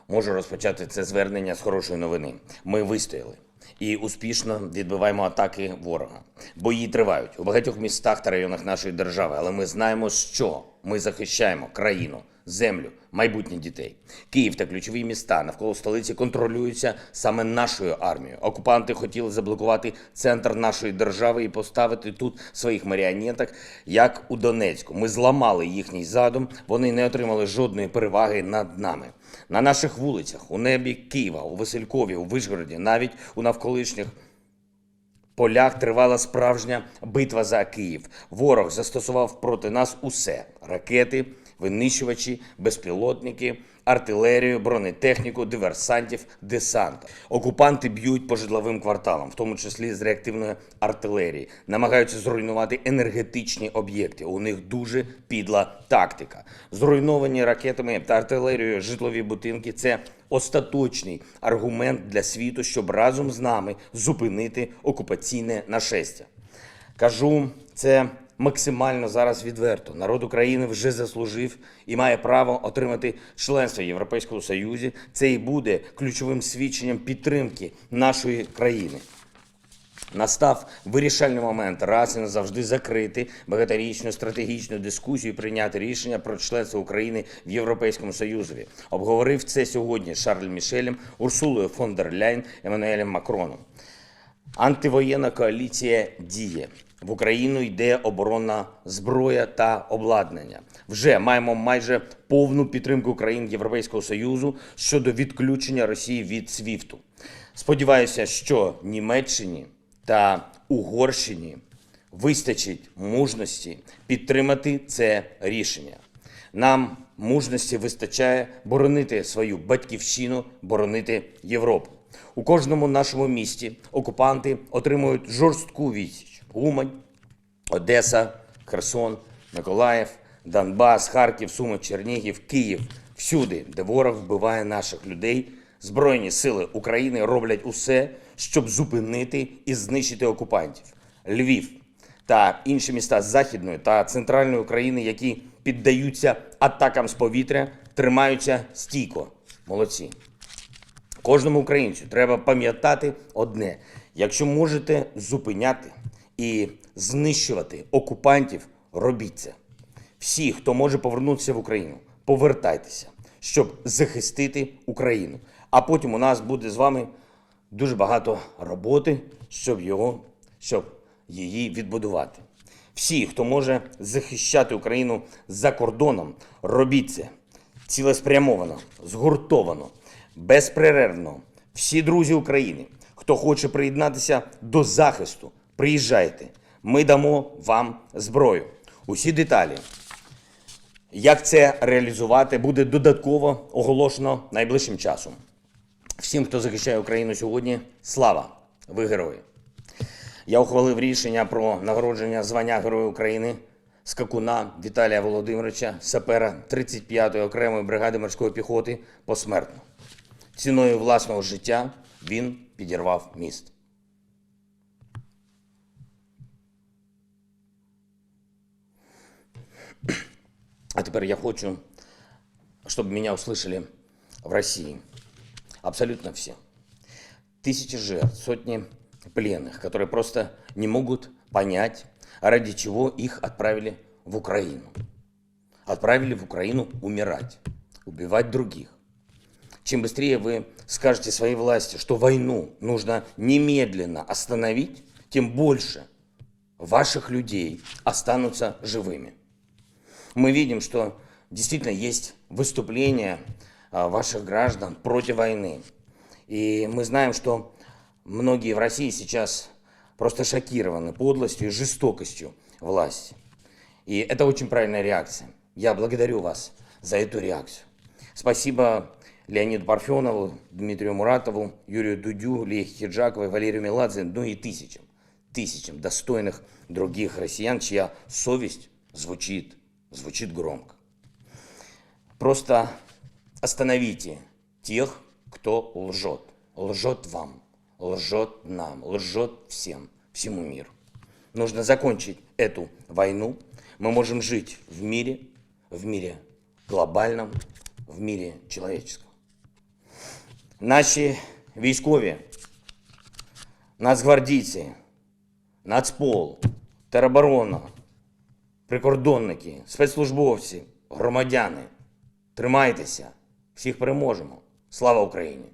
Можу розпочати це звернення з хорошої новини. Ми вистояли і успішно відбиваємо атаки ворога. Бої тривають у багатьох містах та районах нашої держави, але ми знаємо, що ми захищаємо країну, землю, майбутнє дітей. Київ та ключові міста навколо столиці контролюються саме нашою армією. Окупанти хотіли заблокувати центр нашої держави і поставити тут своїх маріонеток, як у Донецьку. Ми зламали їхній задум, вони не отримали жодної переваги над нами. На наших вулицях, у небі Києва, у Василькові, у Вишгороді, навіть у навколишніх полях тривала справжня битва за Київ. Ворог застосував проти нас усе – ракети, винищувачі, безпілотники, артилерію, бронетехніку, диверсантів, десант. Окупанти б'ють по житловим кварталам, в тому числі з реактивної артилерії, намагаються зруйнувати енергетичні об'єкти. У них дуже підла тактика. Зруйновані ракетами та артилерією житлові будинки – це остаточний аргумент для світу, щоб разом з нами зупинити окупаційне нашестя. Кажу це максимально зараз відверто. Народ України вже заслужив і має право отримати членство в Європейському Союзі. Це і буде ключовим свідченням підтримки нашої країни. Настав вирішальний момент раз і назавжди закрити багаторічну стратегічну дискусію і прийняти рішення про членство України в Європейському Союзі. Обговорив це сьогодні з Шарлем Мішелем, Урсулою фон дер Ляйн, Еммануелем Макроном. Антивоєнна коаліція діє. В Україну йде оборонна зброя та обладнання. Вже маємо майже повну підтримку країн Європейського Союзу щодо відключення Росії від СВІФТу. Сподіваюся, що Німеччині та Угорщині вистачить мужності підтримати це рішення. Нам мужності вистачає боронити свою батьківщину, боронити Європу. У кожному нашому місті окупанти отримують жорстку відсіч. Умань, Одеса, Херсон, Миколаїв, Донбас, Харків, Суми, Чернігів, Київ. Всюди, де ворог вбиває наших людей, Збройні сили України роблять усе, щоб зупинити і знищити окупантів. Львів та інші міста Західної та Центральної України, які піддаються атакам з повітря, тримаються стійко. Молодці. Кожному українцю треба пам'ятати одне. Якщо можете зупиняти і знищувати окупантів, робіть це. Всі, хто може повернутися в Україну, повертайтеся, щоб захистити Україну. А потім у нас буде з вами дуже багато роботи, щоб її відбудувати. Всі, хто може захищати Україну за кордоном, робіть це цілеспрямовано, згуртовано, безперервно. Всі друзі України, хто хоче приєднатися до захисту, приїжджайте. Ми дамо вам зброю. Усі деталі, як це реалізувати, буде додатково оголошено найближчим часом. Всім, хто захищає Україну сьогодні, слава! Ви герої! Я ухвалив рішення про нагородження звання Героя України скакуна Віталія Володимировича, сапера 35-ї окремої бригади морської піхоти посмертно. Ціною власного життя він підірвав міст. А теперь я хочу, чтобы меня услышали в России. Абсолютно все. Тысячи жертв, сотни пленных, которые просто не могут понять, ради чего их отправили в Украину. Отправили в Украину умирать, убивать других. Чем быстрее вы скажете своей власти, что войну нужно немедленно остановить, тем больше ваших людей останутся живыми. Мы видим, что действительно есть выступления ваших граждан против войны. И мы знаем, что многие в России сейчас просто шокированы подлостью и жестокостью власти. И это очень правильная реакция. Я благодарю вас за эту реакцию. Спасибо Леониду Парфенову, Дмитрию Муратову, Юрию Дудю, Лехе Хиджаковой, Валерию Меладзе, ну и тысячам достойных других россиян, чья совесть звучит громко. Просто остановите тех, кто лжет. Лжет вам, лжет нам, лжет всему миру. Нужно закончить эту войну. Мы можем жить в мире глобальном, в мире человеческом. Наші військові, нацгвардійці, Нацпол, тероборона, прикордонники, спецслужбовці, громадяни. Тримайтеся, всіх переможемо. Слава Україні!